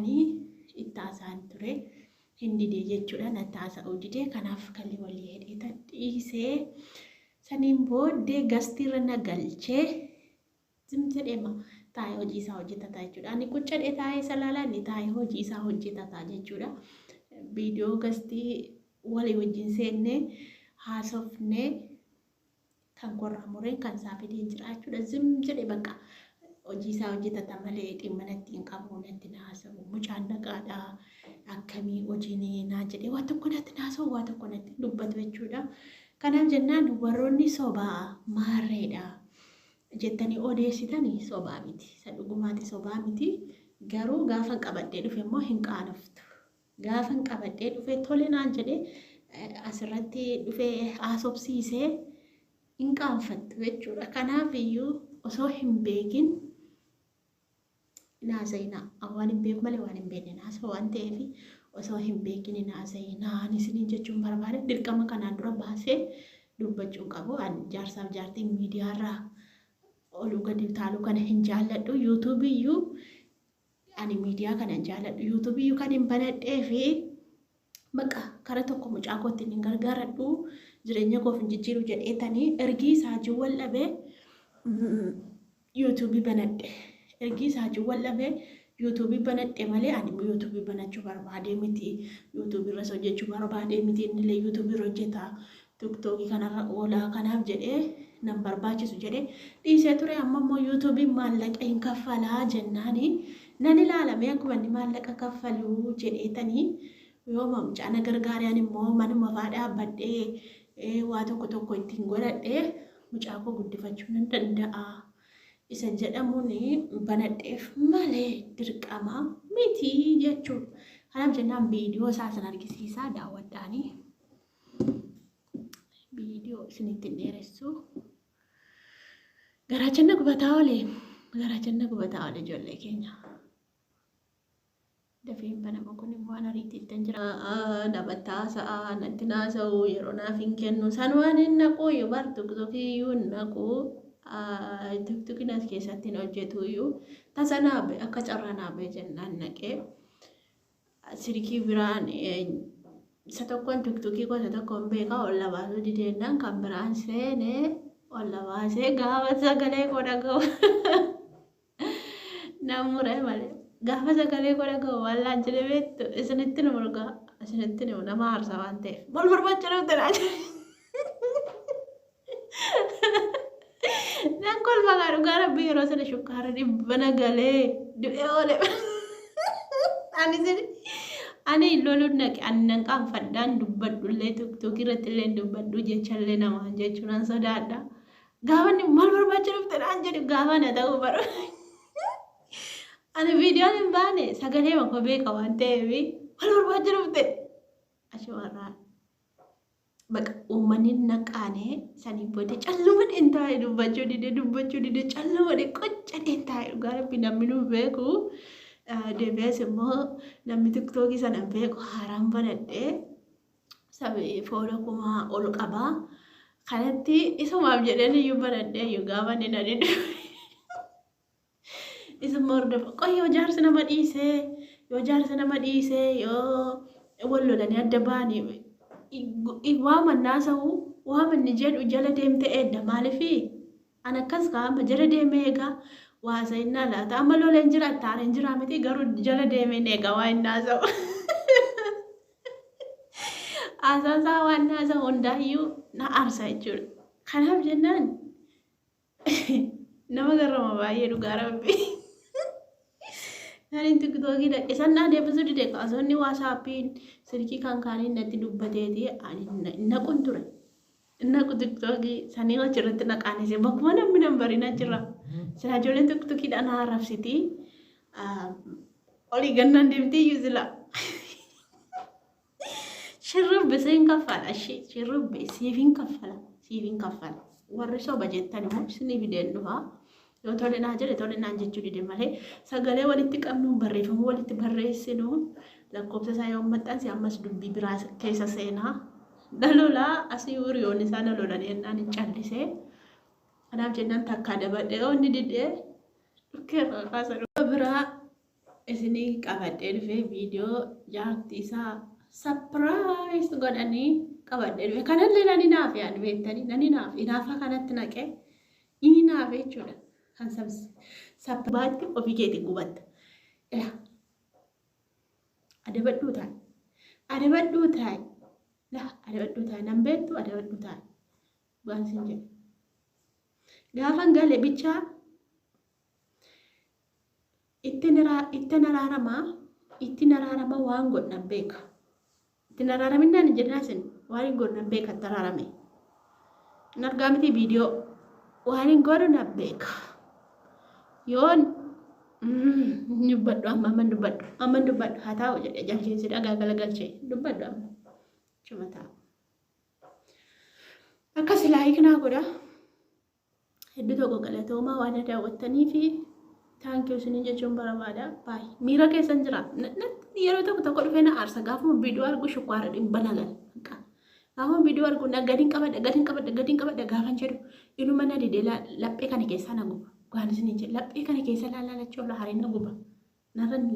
jedhanii itti haasa'an ture. Hindi jechuudha natti haasa'uu didee kanaaf kalli walii hedheeta dhiisee saniin booddee gastiirra na galchee jedhema taa'ee hojii isaa hojjetataa jechuudha. Ani quccadhee taa'ee salaalaa inni taa'ee hojii isaa hojjetataa jechuudha. Viidiyoo gastii walii wajjin seennee haasofnee kan korraa mureen kan isaa fideen jira jechuudha. Jedhee bakka hojii isaa hojjetata malee dhimma natti hin qabu natti na haasa'u. Mucaan dhaqaadhaa akkamii hojiin naa jedhee waa tokko natti na haasa'u waa tokko natti dubbatu jechuudha. Kanaaf jennaan warroonni sobaa maarreedha jettanii odeessitanii sobaa miti. Isa dhugumaati sobaa miti. Garuu gaafa qabadhee dhufe immoo hin qaanoftu. Gaafa qabadhee dhufe tole naan jedhee asirratti dhufee haasofsiisee hin qaanfattu jechuudha. Kanaaf iyyuu osoo hin beekin naasayina waan hin beeku malee waan hin beekne naasa waan ta'eef osoo hin beekin naasayina isiniin jechuun barbaade dirqama kanaan dura baasee dubbachuun qabu. Jaarsaaf jaartiin miidiyaarraa oluu gadi taaluu kana hin jaalladhu. Yuutuubiyyuu ani miidiyaa kana hin jaalladhu. Yuutuubiyyuu kan hin banadhee fi bakka kara tokko mucaa kootti hin gargaaradhu jireenya koof hin jijjiiru jedheetanii ergii isaajii wal dhabee yuutuubii banadhe. Ergii isaajii wal dhabee yuutuubii banadhe malee ani yuutuubii banachuu barbaadee miti. Yuutuubii irra hojjechuu barbaadee miti. Innillee yuutuubii irra hojjeta. Tiktookii kanarra oolaa kanaaf jedhee nan barbaachisu jedhee dhiisee ture. Amma immoo yuutuubii maallaqa hin kaffalaa jennaani nan ilaalamee akkuma inni maallaqa kaffaluu jedheetanii yoo mucaan gargaaraan immoo manuma fa'aa dhaabbadhee waa tokko ittiin godhadhee mucaa koo guddifachuu nan danda'a. Isa jedhamuun banadheef malee dirqama miti jechuudha. Kanaaf jennaan viidiyoo isaa san argisiisaa daawwadhaanii. Viidiyoo isinitti dheeressu. Garaachanna gubataa oole ijoollee keenya. Dafeen banama kun immoo waan ariitiitti jira. Dhabataa sa'a natti naasa'u yeroo naaf hin kennu san waan hin naqu yoo bartu tokkiyyuu hin naqu. Tiktokiin as keessatti hin hojjetu iyyuu tasa naabe akka carraa naabe jennaan naqee sirkii biraan isa tokkoon tiktokii gosa tokkoon beekaa ol labaasuu dideennaan kan biraan seenee ol labaasee gaafa sagalee koo dhaga'u namuree malee gaafa sagalee koo dhaga'u wallaan jedhee beektu isinitti nu murgaa isinitti nu nama aarsa waan ta'eef maal barbaacha dhufte naa jedhe. Nan kolfa gaadhu gara biiroo sana shukkaara dhibbana galee du'ee oole. Ani loluun naqe ani nan qaanfadhaan dubbadhullee tiktokii irratti illee dubbadhu jechallee namaan jechuun an sodaadha. Gaafa inni maal barbaacha dhufte naan jedhu gaafa na ta'uu baru. Ani viidiyoon hin baane sagalee makoo beeka waan ta'eef maal barbaacha dhufte ashawarraa. Bakka uummanni naqaanee sanii booda calluma dheentaa'ee dubbachuu dide calluma qocca dheentaa'ee dhugaa rabbi namni nu beeku. Deebi'ees immoo namni tiktookii sana beeku haaraan banadhee sabii fuula kumaa ol qabaa. Kanatti isumaaf jedheen iyyuu banadhee iyyuu gaafa inni na diddu. Isuma hordofa qoyyoo jaarsa nama dhiisee yoo wal lolanii adda ba'anii waaman naasa'u waaman jedhu jala deemte edda maaliifi an akkas kaama jala deemee egaa waasa innaa laata amma loleen jira taaneen jira miti garuu jala deemeen egaa waa hin naasa'u. Asaasaa waan naasa'u hundaayyuu na aarsa jechuudha. Kanaaf jennaan nama garrama baay'ee dhugaa rabbi. Nani tiktookii dhaqeessan naa deebisuu dide kaasonni waasaappiin sirkii kan kaaniin natti dubbateeti naqun ture. Naqu tiktookii sanii achirratti naqaanisee bakkuma namni nambariin achirra. Sila ijoolleen tiktookiidhaan haarabsitii olii gannaan deemtee iyyuu sila. Shirrubbi siin kaffala shirrubbi siifin kaffala. Warri soba jettan immoo isinii fideen dhufaa. Yoo tole naa jedhe tole naan jechuu dide malee sagalee walitti qabnuun barreeffamu walitti barreessinu lakkoofsa isaa yoo maxxanse ammas dubbii biraa keessa seenaa. Dalolaa asii hiriyoonni isaa dalolan yennaan hin callisee. Kanaaf jennaan takkaa dabadhee yoo inni didee dhukkee kaasaa biraa isinii qabadhee dhufee viidiyoo jaartii isaa sapiraayis godhanii qabadhee dhufe. Kanallee nani naaf yaadu beektanii nani naaf inaafa kanatti naqee inni naaf jechuudha. Kan sapbaatti ofii keetii gubatta. Ilaa adabadhuu taa'e. Adabadhuu taa'e. Laa adabadhuu taa'e. Nan beektu adabadhuu taa'e. Waan isin jedhu. Gaafan galee bichaa itti naraaramaa waan godhan beeka. Itti naraaraminaan jedhaasin waan hin godhan beeka itti naraarame. Hin argaa miti viidiyoo waan hin godhan beeka. Yoon dubbadhu amma dubbadhu haa taa'u jedhee jalcheessi dhagaa galagalchee dubbadhu amma cuma taa'u. Akkas laayik naa godha. Hedduu tokko galatoomaa waan daawwattanii fi taankii isin jechuun barbaada. Baay'ee miira keessan jira. Yeroo tokko dhufee na aarsa gaafuma viidiyoo argu shukkaara dhibba nagal. Gaafuma viidiyoo argu gadiin qabadha gaafan jedhu inuma na didee laphee kana keessaa na guba. Waan isin jedhu laphee kana keessa laalachuu harina guba. Narra ni